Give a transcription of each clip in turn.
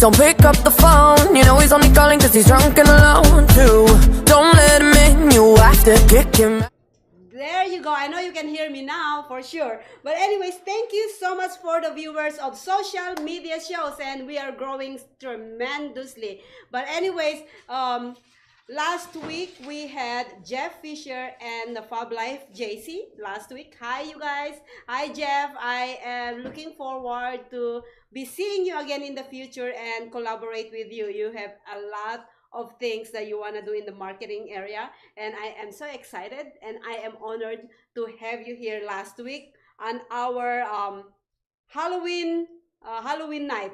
don't pick up the phone. You know he's only calling cause he's drunk and alone too. Don't let him in, you have to kick him. There you go. I know you can hear me now for sure. But anyways, thank you so much for the viewers of social media shows, and we are growing tremendously. But anyways, last week we had Jeff Fisher and the Fab Life JC last week. Hi you guys. Hi Jeff. I am looking forward to be seeing you again in the future and collaborate with you. You have a lot of things that you want to do in the marketing area, and I am so excited and I am honored to have you here last week on our Halloween night.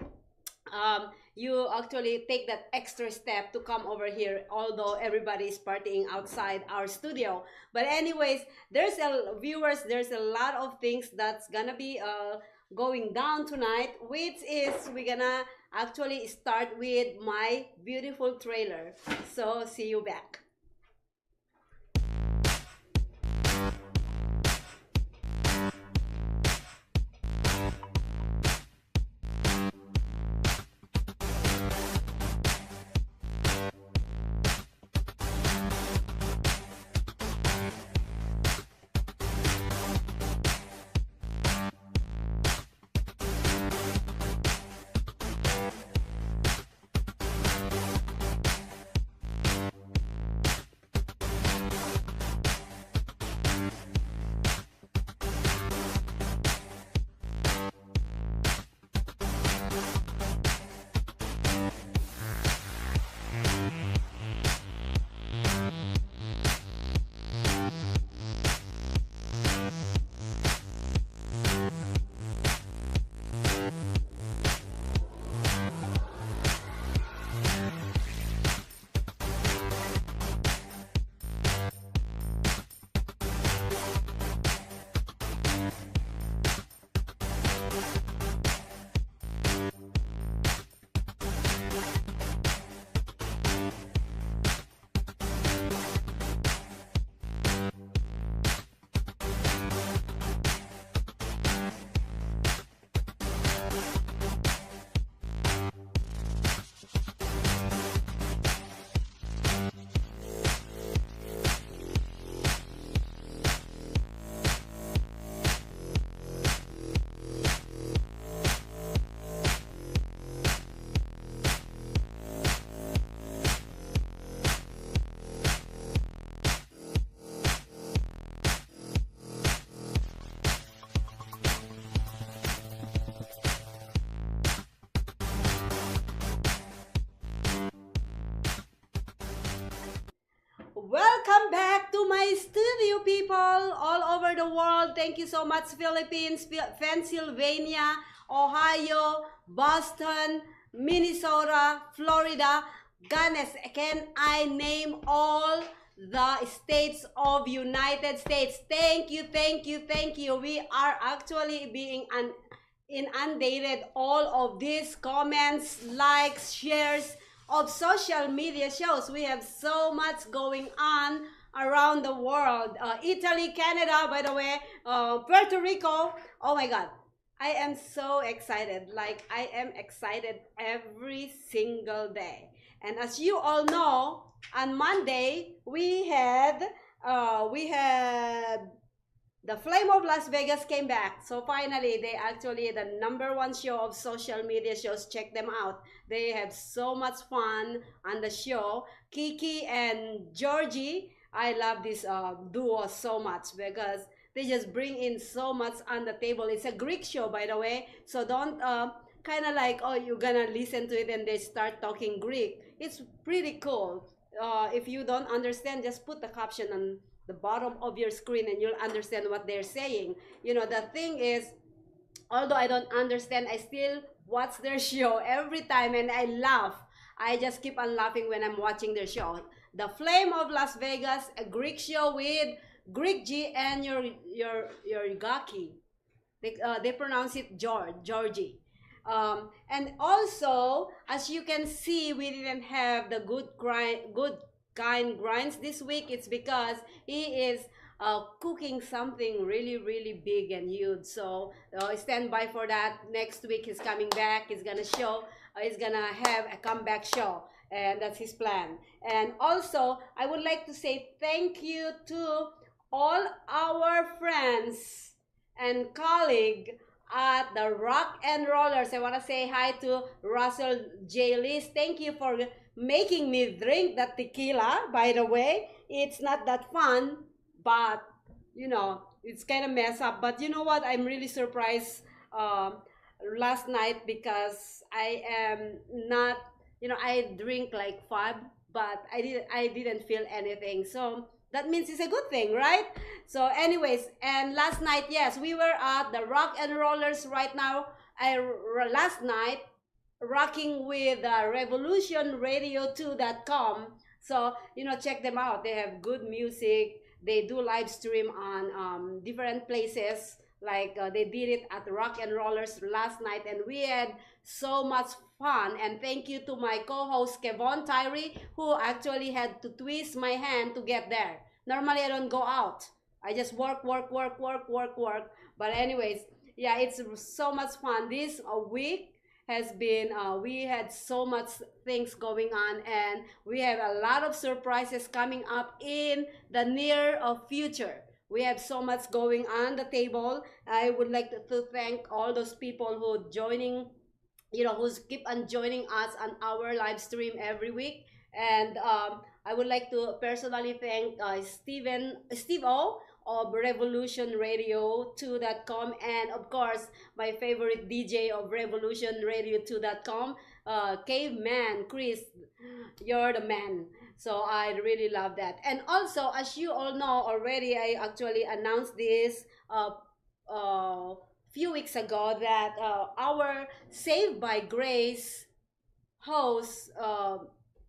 You actually take that extra step to come over here, although everybody is partying outside our studio. But anyways, there's a lot of things that's gonna be going down tonight, which is we're gonna actually start with my beautiful trailer. So see you back. Welcome back to my studio, people all over the world. Thank you so much, Philippines, Pennsylvania, Ohio, Boston, Minnesota, Florida. Goodness, can I name all the states of United States? Thank you, thank you, thank you. We are actually being inundated all of these comments, likes, shares of social media shows. We have so much going on around the world. Italy, Canada, by the way, Puerto Rico. Oh my God, I am so excited. Like, I am excited every single day. And as you all know, on Monday we had the Flame of Las Vegas came back. So finally, they actually the #1 show of social media shows. Check them out. They have so much fun on the show. Kiki and Georgie, I love this duo so much because they just bring in so much on the table. It's a Greek show, by the way. So don't kind of like, oh, you're gonna listen to it and they start talking Greek. It's pretty cool. If you don't understand, just put the caption on the bottom of your screen and you'll understand what they're saying. You know, the thing is, although I don't understand, I still watch their show every time and I laugh. I just keep on laughing when I'm watching their show. The Flame of Las Vegas, a Greek show with Greek G and your Gaki. They pronounce it Georgie. And also, as you can see, we didn't have the good kind grinds this week. It's because he is cooking something really big and huge. So stand by for that. Next week he's coming back. He's gonna show he's gonna have a comeback show, and that's his plan. And also, I would like to say thank you to all our friends and colleague at the Rock and Rollers. I want to say hi to Russell J. Liz. Thank you for making me drink that tequila. By the way, it's not that fun, but you know, it's kind of mess up. But you know what? I'm really surprised last night because I am not, you know, I drink like five, but I didn't feel anything. So that means it's a good thing, right? So anyways, and last night, yes, we were at the Rock and Rollers right now. Last night rocking with revolutionradio2.com. So, you know, check them out. They have good music. They do live stream on different places. Like they did it at Rock and Rollers last night, and we had so much fun. And thank you to my co-host Kevon Tyree, who actually had to twist my hand to get there. Normally I don't go out. I just work, work, work, work, work, work. But anyways, yeah, it's so much fun. This week has been we had so much things going on, and we have a lot of surprises coming up in the near future. We have so much going on the table. I would like to thank all those people who joining, you know, who's keep on joining us on our live stream every week. And I would like to personally thank Steve O of revolutionradio2.com, and of course my favorite DJ of revolutionradio2.com, Caveman Chris. You're the man. So I really love that. And also, as you all know already, I actually announced this few weeks ago that our Saved by Grace host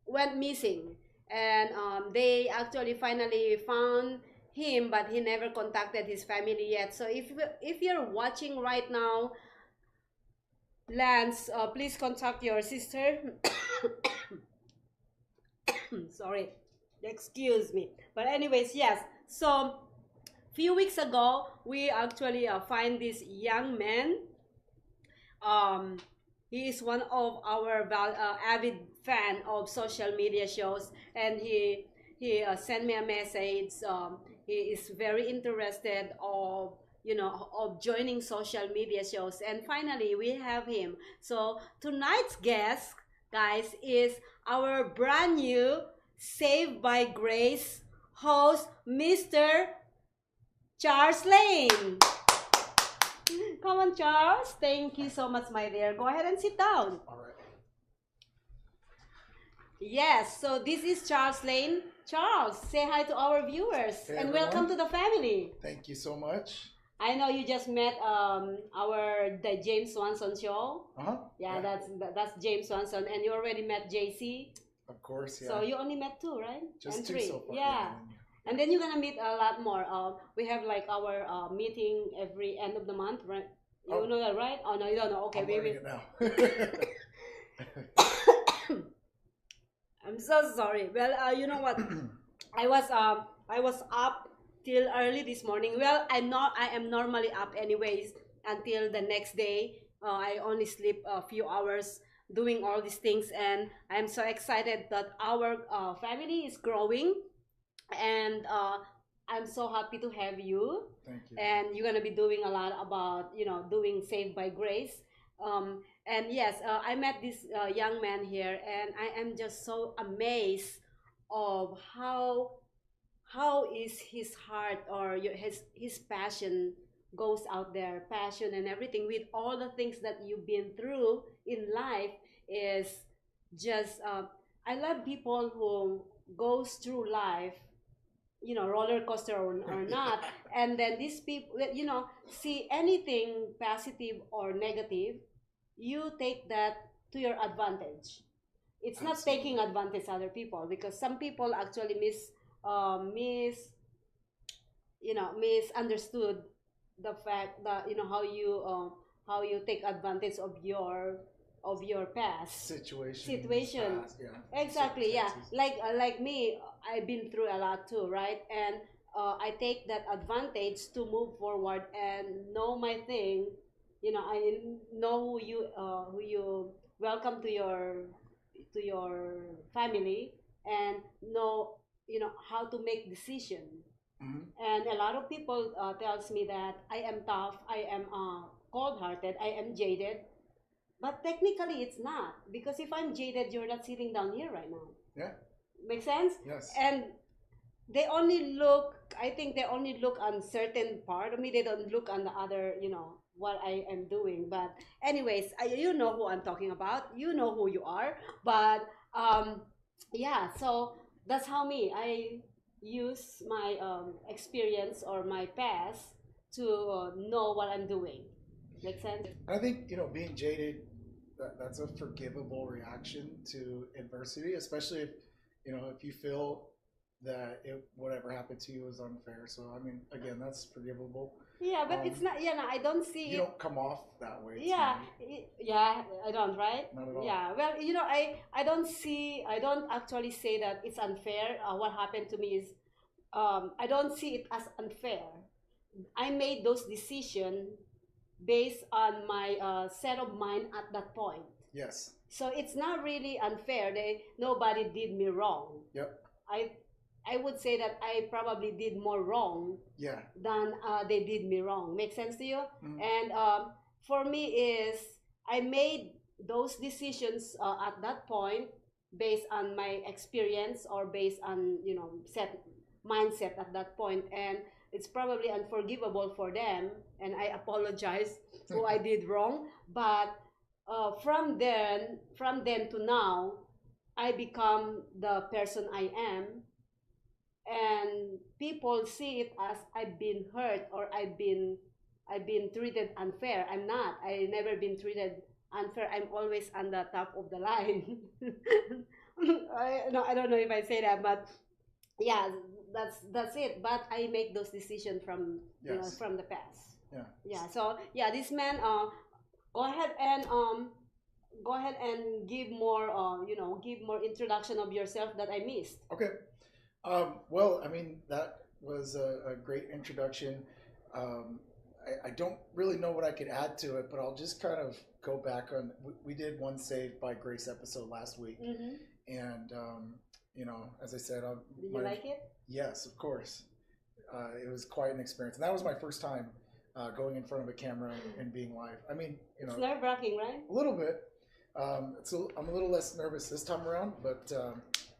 went missing, and they actually finally found him, but he never contacted his family yet. So if you're watching right now, Lance, please contact your sister. Sorry, excuse me. But anyways, yes. So few weeks ago, we actually find this young man. He is one of our avid fan of social media shows, and he sent me a message. He is very interested of, you know, of joining social media shows, and finally we have him. So tonight's guest, guys, is our brand new Saved by Grace host, Mr. Charles Lane. Come on, Charles. Thank you so much, my dear. Go ahead and sit down. All right. Yes, so this is Charles Lane. Charles, say hi to our viewers, Hey, and everyone. welcome to the family. Thank you so much. I know you just met the James Swanson show. Yeah, that's James Swanson, and you already met JC. Of course, yeah. So you only met two, right? Just and two three. so far. Yeah. And then you're gonna meet a lot more. We have like our meeting every end of the month, right? You know that, right? Oh no, you don't know. Okay, I'm learning it now. I'm so sorry. Well, you know what? I was up till early this morning. Well, I am normally up anyways until the next day. I only sleep a few hours doing all these things, and I'm so excited that our family is growing, and I'm so happy to have you. Thank you. And you're gonna be doing a lot about, you know, doing Saved by Grace. And yes, I met this young man here, and I am just so amazed of how is his heart, or his passion goes out there, passion and everything, with all the things that you've been through in life. Is just I love people who goes through life, you know, roller coaster or not, and then these people, you know, see anything positive or negative, you take that to your advantage. It's not taking advantage of other people, because some people actually misunderstood the fact that, you know, how you take advantage of your past situation. Past, yeah. Exactly, yeah. Like me, I've been through a lot too, right? And I take that advantage to move forward and know my thing. You know, I know who you welcome to your family and know how to make decision. And a lot of people tells me that I am tough, I am cold-hearted, I am jaded, but technically it's not, because if I'm jaded, you're not sitting down here right now. Yeah. Make sense? Yes. And they only look, I think they only look on certain part of me, they don't look on the other, what I am doing. But anyways, you know who I'm talking about, you know who you are. But yeah, so that's how I use my experience or my past to know what I'm doing. Make sense? I think, being jaded, that's a forgivable reaction to adversity, especially if you feel that whatever happened to you was unfair. So, I mean, again, that's forgivable. Yeah, but it's not, I don't see You don't come off that way. Yeah, yeah, I don't, right? Not at all. Yeah, well, I don't actually say that it's unfair. What happened to me is, I don't see it as unfair. I made those decisions based on my set of mind at that point. Yes. So it's not really unfair. Nobody did me wrong. Yep. I would say that I probably did more wrong than they did me wrong. Make sense to you? And for me is I made those decisions at that point based on my experience or based on set mindset at that point, and it's probably unforgivable for them, and I apologize who I did wrong. But from then to now, I become the person I am, and people see it as I've been hurt or I've been treated unfair. I'm not. I never been treated unfair. I'm always on the top of the line. I don't know if I say that, but yeah, that's it. But I make those decisions from from the past. Yeah. So yeah, this man. Go ahead and give more. Give more introduction of yourself that I missed. Okay. Well, I mean, that was a great introduction. I don't really know what I could add to it, but I'll just kind of go back on. We did one Saved by Grace episode last week, and as I said, did you like it? Yes, of course. It was quite an experience, and that was my first time going in front of a camera and being live. I mean, it's nerve-wracking, right? A little bit. I'm a little less nervous this time around, but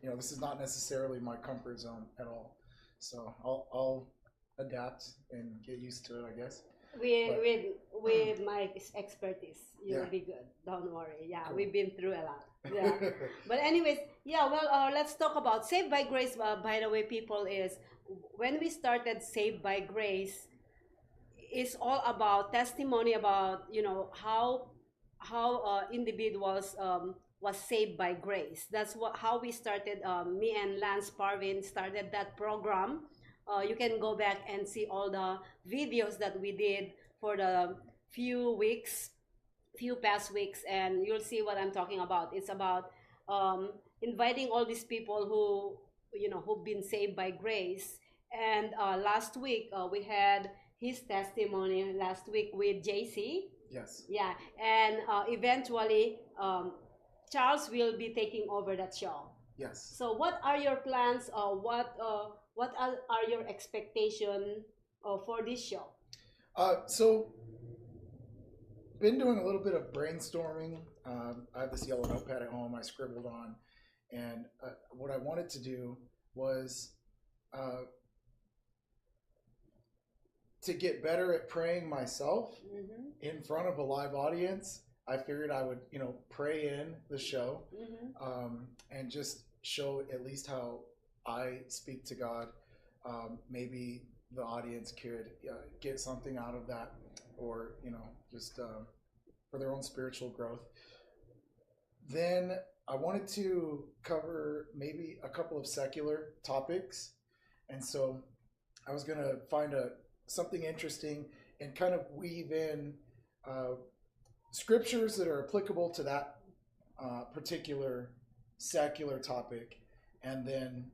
this is not necessarily my comfort zone at all. So I'll adapt and get used to it, I guess. With my expertise, you'll be good. Don't worry. Yeah, cool. We've been through a lot. Yeah. But anyways, yeah. Well, let's talk about Saved by Grace. By the way, people, is when we started Saved by Grace, it's all about testimony about how individuals was saved by grace. That's how we started. Me and Lance Parvin started that program. You can go back and see all the videos that we did for the few past weeks, and you'll see what I'm talking about. It's about inviting all these people who've been saved by grace. And last week we had his testimony last week with JC. Yes. Yeah, and eventually Charles will be taking over that show. Yes. So what are your plans? What are your expectations for this show? So been doing a little bit of brainstorming. I have this yellow notepad at home I scribbled on, and what I wanted to do was to get better at praying myself in front of a live audience. I figured I would, pray in the show and just show at least how I speak to God. Maybe the audience could get something out of that, or, just for their own spiritual growth. Then I wanted to cover maybe a couple of secular topics. And so I was going to find something interesting and kind of weave in scriptures that are applicable to that particular secular topic, and then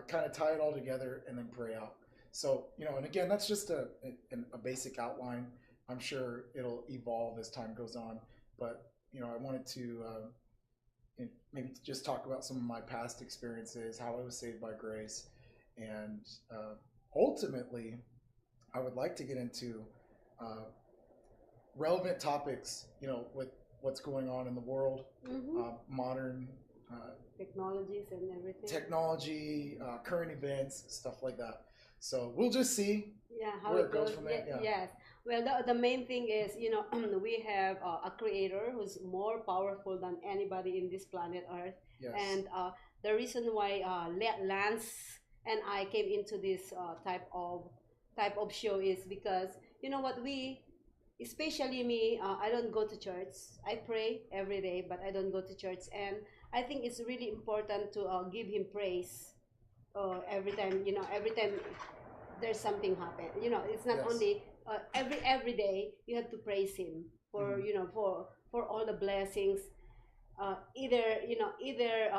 kind of tie it all together and then pray out. So, and again, that's just a basic outline. I'm sure it'll evolve as time goes on, but I wanted to maybe just talk about some of my past experiences, how I was saved by grace, and ultimately, I would like to get into relevant topics, with what's going on in the world, modern technologies and everything. Technology, current events, stuff like that. So we'll just see how where it goes from there. Yes. Well, the main thing is, we have a creator who's more powerful than anybody in this planet Earth. Yes. And the reason why Lance and I came into this type of show is because, especially me, I don't go to church. I pray every day, but I don't go to church. And I think it's really important to give him praise every time, every time there's something happen. It's not only every day you have to praise him for, for all the blessings, either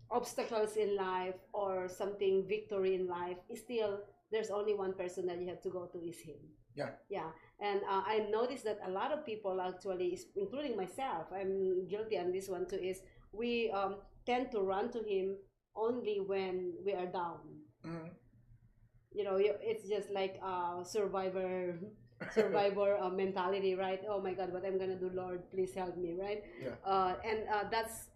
obstacles in life or something victory in life. Still, there's only one person that you have to go to is him. Yeah. And I noticed that a lot of people actually, including myself, I'm guilty on this one too, is we tend to run to him only when we are down. It's just like survivor mentality, right? Oh my God, what I'm gonna do, Lord, please help me, right? And that's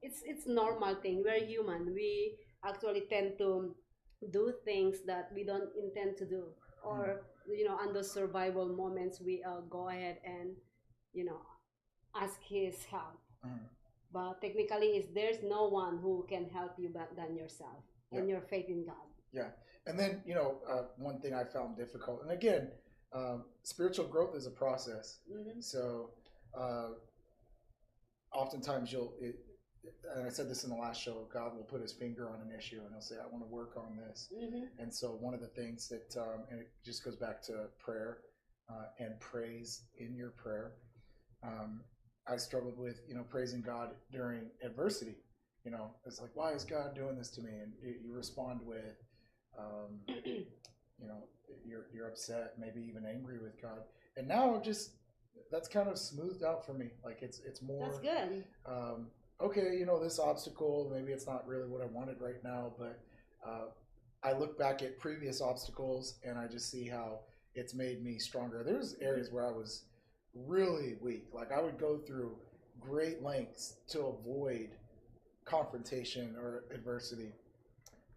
it's normal thing. We're human. We actually tend to do things that we don't intend to do, or on those survival moments, we go ahead and ask his help. But technically, there's no one who can help you but than yourself and your faith in God. Yeah. And then, one thing I found difficult, and again, spiritual growth is a process. So oftentimes and I said this in the last show, God will put his finger on an issue and he'll say, I want to work on this. And so one of the things that, and it just goes back to prayer and praise in your prayer. I struggled with, praising God during adversity. It's like, why is God doing this to me? And you respond with, you're upset, maybe even angry with God. And now that's kind of smoothed out for me. Like it's more. That's good. Okay, this obstacle, maybe it's not really what I wanted right now, but I look back at previous obstacles and I just see how it's made me stronger. There's areas where I was really weak. Like I would go through great lengths to avoid confrontation or adversity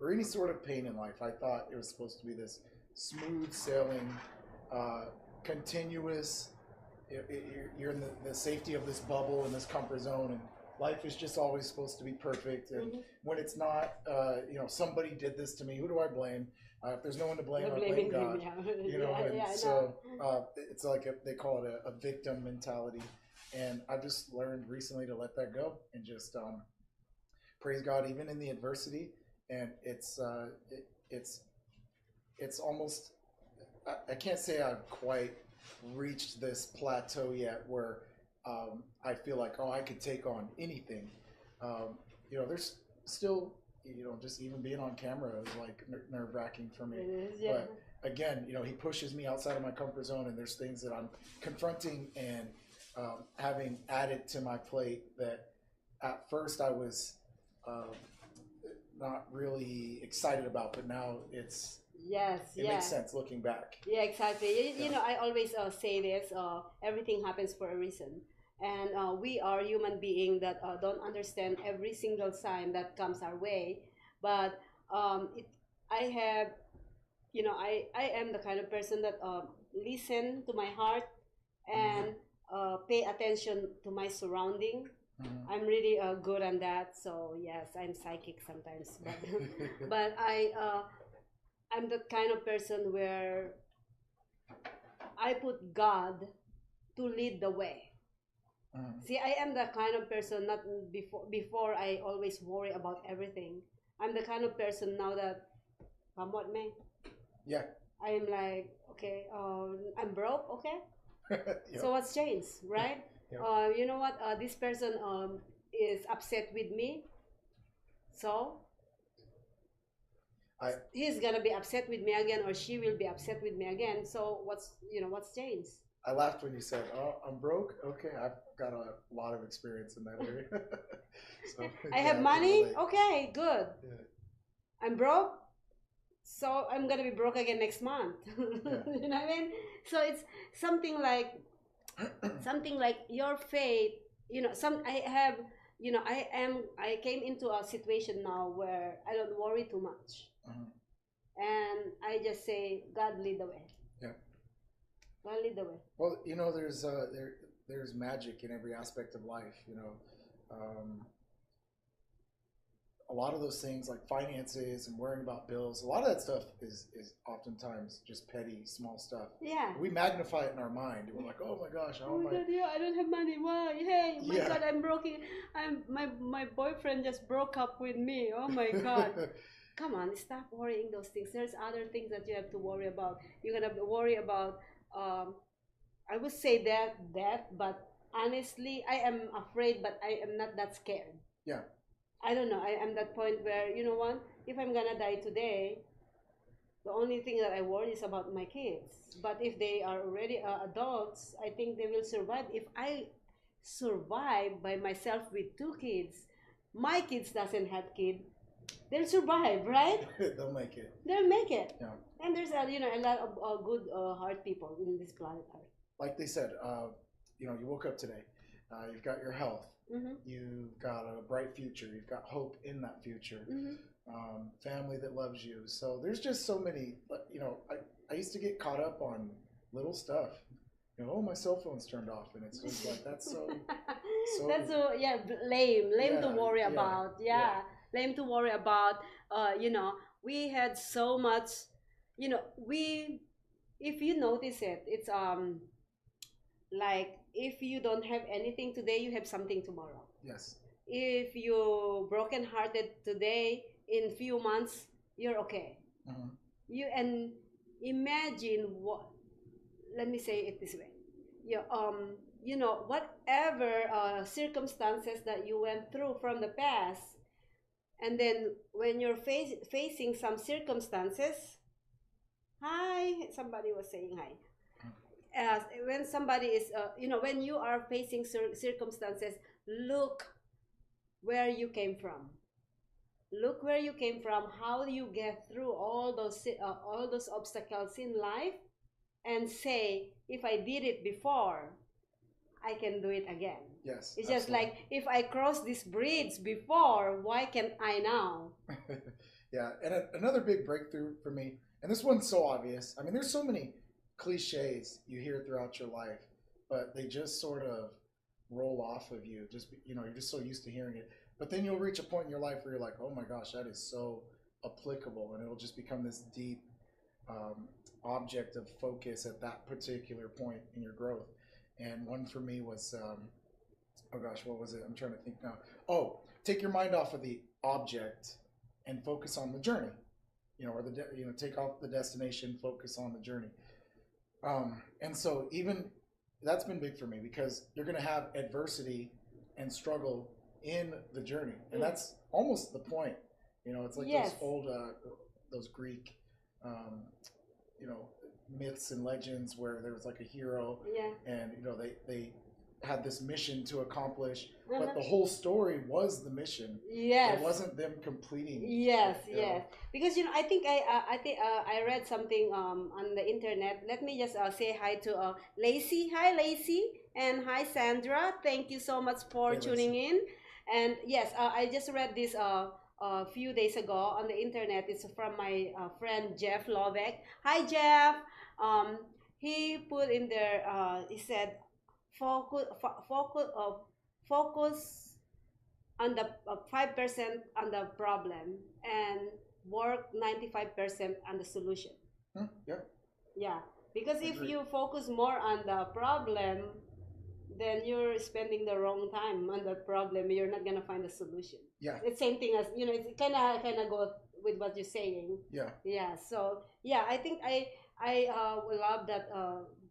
or any sort of pain in life. I thought it was supposed to be this smooth sailing, continuous, you're in the safety of this bubble and this comfort zone, and life is just always supposed to be perfect. And when it's not, somebody did this to me, who do I blame? If there's no one to blame, I blame God. It's like they call it a victim mentality. And I've just learned recently to let that go and just praise God even in the adversity. And it's almost, I can't say I've quite reached this plateau yet where I feel like, I could take on anything. There's still, just even being on camera is like nerve-wracking for me. It is, yeah. But again, he pushes me outside of my comfort zone, and there's things that I'm confronting and having added to my plate that at first I was not really excited about, but now it makes sense looking back. Yeah, exactly. I always say this, everything happens for a reason. And we are human beings that don't understand every single sign that comes our way. But I am the kind of person that listen to my heart and pay attention to my surrounding. I'm really good on that. So yes, I'm psychic sometimes, but I'm the kind of person where I put God to lead the way. See, I am the kind of person, not before I always worry about everything. I'm the kind of person now that, come what may. Yeah. I'm like, okay, I'm broke, okay? Yep. So what's changed, right? Yep. You know what? This person is upset with me. So he's gonna be upset with me again, or she will be upset with me again. So what's changed? I laughed when you said, "Oh, I'm broke." Okay, I've got a lot of experience in that area. So I have can money. relate. Okay, good. Yeah. I'm broke, so I'm gonna be broke again next month. You know what I mean? So it's something like your faith. You know, I have. You know, I came into a situation now where I don't worry too much, and I just say, God lead the way. Yeah. God lead the way. Well, there's magic in every aspect of life. A lot of those things like finances and worrying about bills, a lot of that stuff is oftentimes just petty, small stuff. Yeah. We magnify it in our mind. We're like, oh my gosh, oh my God, yeah, I don't have money. Why? Hey, my God, I'm broke. My boyfriend just broke up with me. Oh my God. Come on, stop worrying those things. There's other things that you have to worry about. You're gonna worry about I would say death, but honestly, I am afraid, but I am not that scared. Yeah. I don't know. I am that point where, you know what? If I'm gonna die today, the only thing that I worry is about my kids. But if they are already adults, I think they will survive. If I survive by myself with 2 kids, my kids doesn't have kids, they'll survive, right? They'll make it. They'll make it. Yeah. And there's a lot of good heart people in this planet Earth. Like they said, you woke up today. You've got your health. You've got a bright future. You've got hope in that future. Family that loves you. So there's just so many. I used to get caught up on little stuff. Oh, my cell phone's turned off, and it's just like that's so. That's so lame to worry about. Yeah, lame to worry about. We had so much. If you notice it, it's like if you don't have anything today, you have something tomorrow. Yes. If you're brokenhearted today, in few months you're okay. You and imagine what. Let me say it this way. Whatever circumstances that you went through from the past, and then when you're facing some circumstances, hi, somebody was saying hi. When somebody is, when you are facing circumstances, look where you came from. Look where you came from. How do you get through all those obstacles in life, and say, if I did it before, I can do it again. Yes. It's absolutely. just like, if I crossed this bridge before, why can't I now? Yeah, and another big breakthrough for me, and this one's so obvious. I mean, there's so many cliches you hear throughout your life, but they just sort of roll off of you. You're just so used to hearing it. But then you'll reach a point in your life where you're like, oh my gosh, that is so applicable, and it'll just become this deep object of focus at that particular point in your growth. And one for me was, oh gosh, what was it? I'm trying to think now. Oh, take your mind off of the object and focus on the journey. Take off the destination, focus on the journey. And so even that's been big for me, because you're going to have adversity and struggle in the journey, and that's almost the point. It's like those old, those Greek, myths and legends where there was like a hero, and they had this mission to accomplish, but the whole story was the mission. It wasn't them completing. Yes. Because I think I read something on the internet. Let me just say hi to Lacey. Hi, Lacey, and hi, Sandra. Thank you so much for tuning in. And yes, I just read this a few days ago on the internet. It's from my friend Jeff Loveck. Hi, Jeff. He put in there. He said, focus on the 5% on the problem, and work 95% on the solution. Yeah, because if you focus more on the problem, then you're spending the wrong time on the problem. You're not gonna find a solution. Yeah, it's same thing as it's kind of go with what you're saying. Yeah. So yeah, I think I love that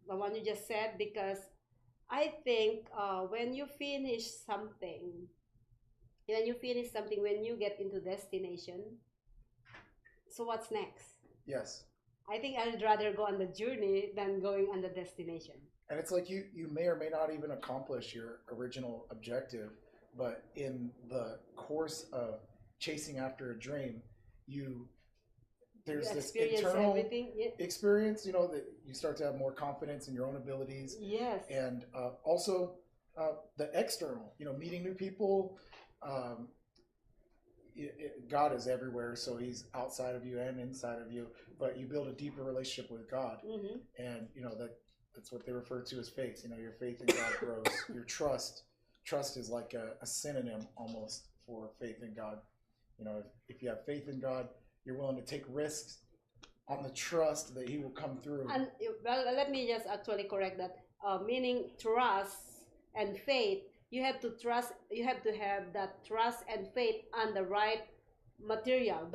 the one you just said, because I think when you finish something, when you get into destination, so what's next? Yes. I think I'd rather go on the journey than going on the destination. And it's like you may or may not even accomplish your original objective, but in the course of chasing after a dream, there's this internal experience, that you start to have more confidence in your own abilities. Yes. And also the external, meeting new people. God is everywhere, so he's outside of you and inside of you, but you build a deeper relationship with God. And that's what they refer to as faith. Your faith in God grows. Your trust is like a synonym almost for faith in God. If you have faith in God, you're willing to take risks on the trust that he will come through. And let me just actually correct that. Meaning trust and faith, you have to trust. You have to have that trust and faith on the right material.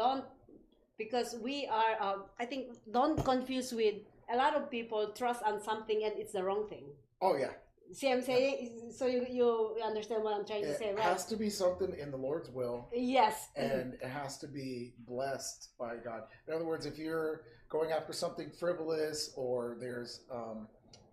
Because we are. I think don't confuse with a lot of people trust on something and it's the wrong thing. Oh yeah. See what I'm saying? So you understand what I'm trying to say, right? It has to be something in the Lord's will. Yes. And it has to be blessed by God. In other words, if you're going after something frivolous or there's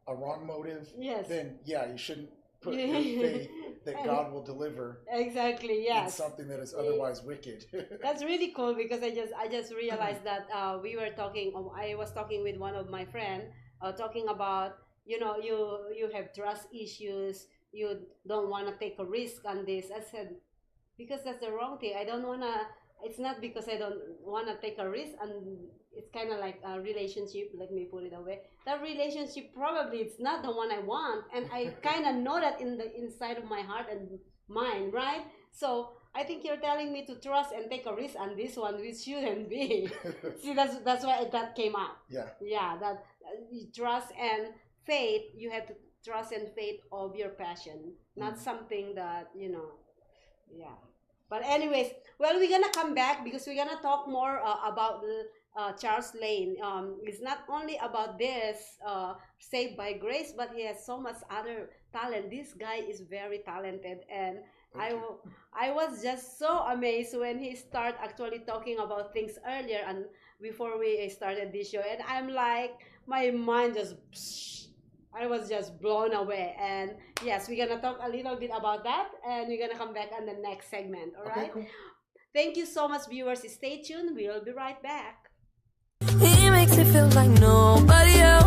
a wrong motive, then you shouldn't put your faith that God will deliver. Exactly. Yes. In something that is otherwise wicked. That's really cool because I just realized that we were talking. I was talking with one of my friends, talking about. You have trust issues. You don't want to take a risk on this. I said, because that's the wrong thing. I don't want to. It's not because I don't want to take a risk, and it's kind of like a relationship. Let me put it away. That relationship probably it's not the one I want, and I kind of know that in the inside of my heart and mind, right? So I think you're telling me to trust and take a risk on this one, which shouldn't be. See, that's why that came out. Yeah. That trust and faith, you have to trust and faith of your passion, not something that But anyways, well, we're gonna come back because we're gonna talk more about Charles Lane. It's not only about this Saved by Grace, but he has so much other talent. This guy is very talented, and I was just so amazed when he started actually talking about things earlier and before we started this show, and I'm like, my mind I was just blown away. And yes, we're gonna talk a little bit about that, and we're gonna come back on the next segment. All right. Cool. Thank you so much, viewers. Stay tuned. We'll be right back. He makes it feel like nobody else.